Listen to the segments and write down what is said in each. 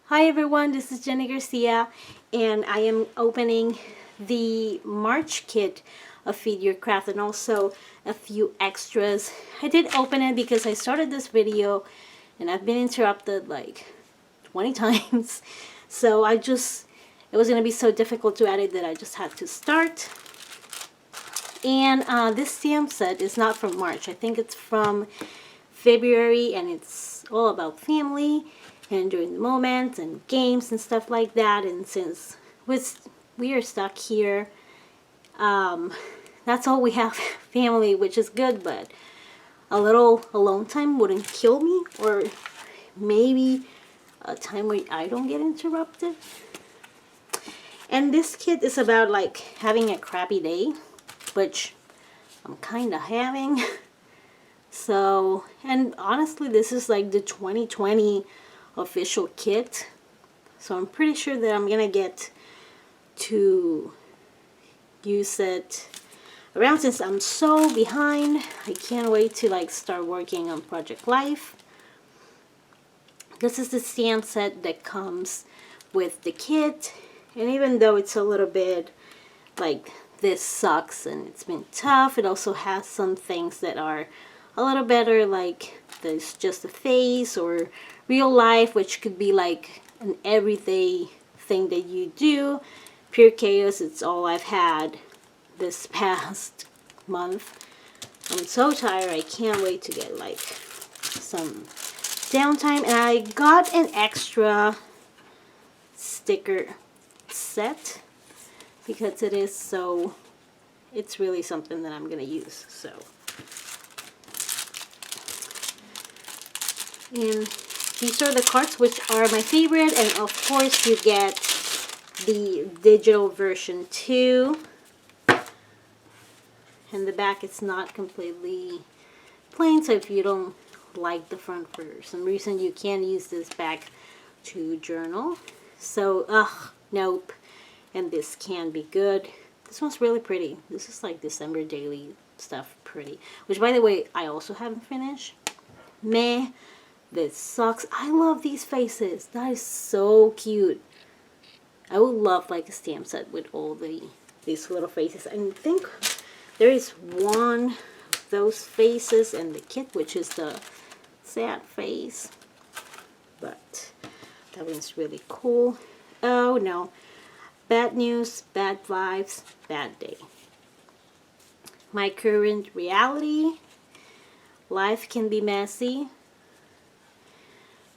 Hi everyone, this is Jenny Garcia and I am opening the March kit of Feed Your Craft and also a few extras. I did open it because I started this video and I've been interrupted like 20 times. So it was going to be so difficult to edit that I just had to start. And this stamp set is not from March. I think it's from February and it's all about family and during the moments and games and stuff like that. And since we are stuck here, that's all we have, family, which is good, but a little alone time wouldn't kill me, or maybe a time where I don't get interrupted. And this kit is about like having a crappy day, which I'm kind of having. So, and honestly, this is like the 2020 official kit. So I'm pretty sure that I'm gonna get to use it around, since I'm so behind. I can't wait to like start working on Project Life. This is the stamp set that comes with the kit. And even though it's a little bit like this sucks and it's been tough, it also has some things that are a little better, like there's just a face or real life, which could be like an everyday thing that you do. Pure chaos, it's all I've had this past month. I'm so tired. I can't wait to get like some downtime. And I got an extra sticker set because it's really something that I'm gonna use. So, and these are the cards, which are my favorite, and of course you get the digital version too. And the back is not completely plain, so if you don't like the front for some reason, you can use this back to journal. So, nope. And this can be good. This one's really pretty. This is like December daily stuff pretty. Which, by the way, I also haven't finished. Meh. This sucks. I love these faces. That is so cute. I would love like a stamp set with all these little faces. And I think there is one of those faces in the kit, which is the sad face. But that one's really cool. Oh no. Bad news, bad vibes, bad day. My current reality. Life can be messy.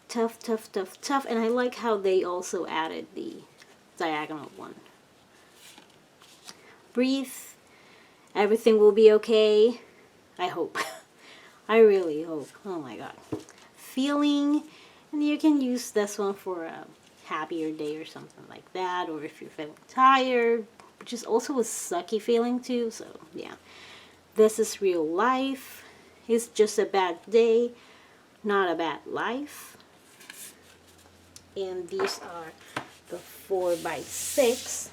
Tough, tough, tough, tough. And I like how they also added the diagonal one. Breathe. Everything will be okay. I hope. I really hope. Oh my god. Feeling. And you can use this one for a happier day or something like that. Or if you're feeling tired. Which is also a sucky feeling too. So yeah. This is real life. It's just a bad day. Not a bad life. And these are the 4x6.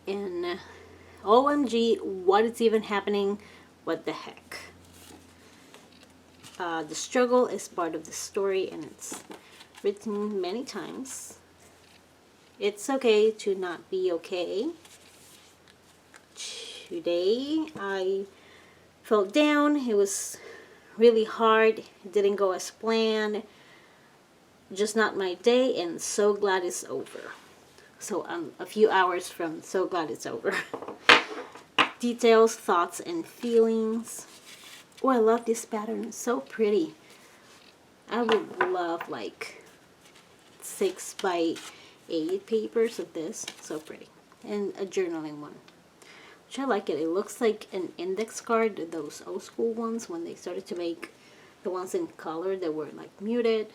And OMG, what is even happening? What the heck? The struggle is part of the story, and it's written many times. It's okay to not be okay. Today I fell down. It was really hard. It didn't go as planned. Just not my day, and so glad it's over. So I'm a few hours from so glad it's over. Details, thoughts, and feelings. Oh, I love this pattern. It's so pretty. I would love like 6x8 papers of this. So pretty. And a journaling one. Which I like it. It looks like an index card, those old school ones when they started to make the ones in color that were like muted.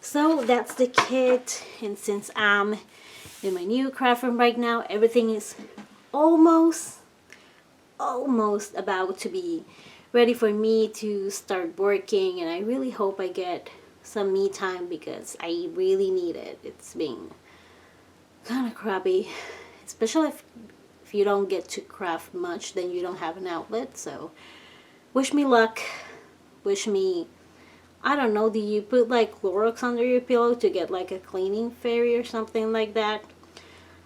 So that's the kit, and since I'm in my new craft room right now, everything is almost about to be ready for me to start working, and I really hope I get some me time because I really need it. It's been kind of crappy, especially if you don't get to craft much, then you don't have an outlet. So wish me luck. wish me, I don't know, do you put like Clorox under your pillow to get like a cleaning fairy or something like that?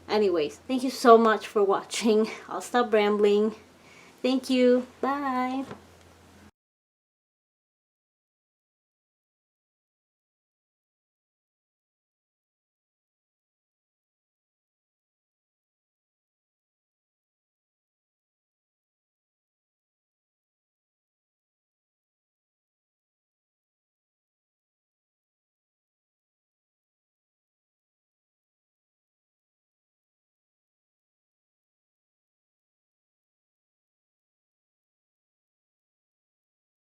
Anyways, thank you so much for watching. I'll stop rambling. Thank you. Bye.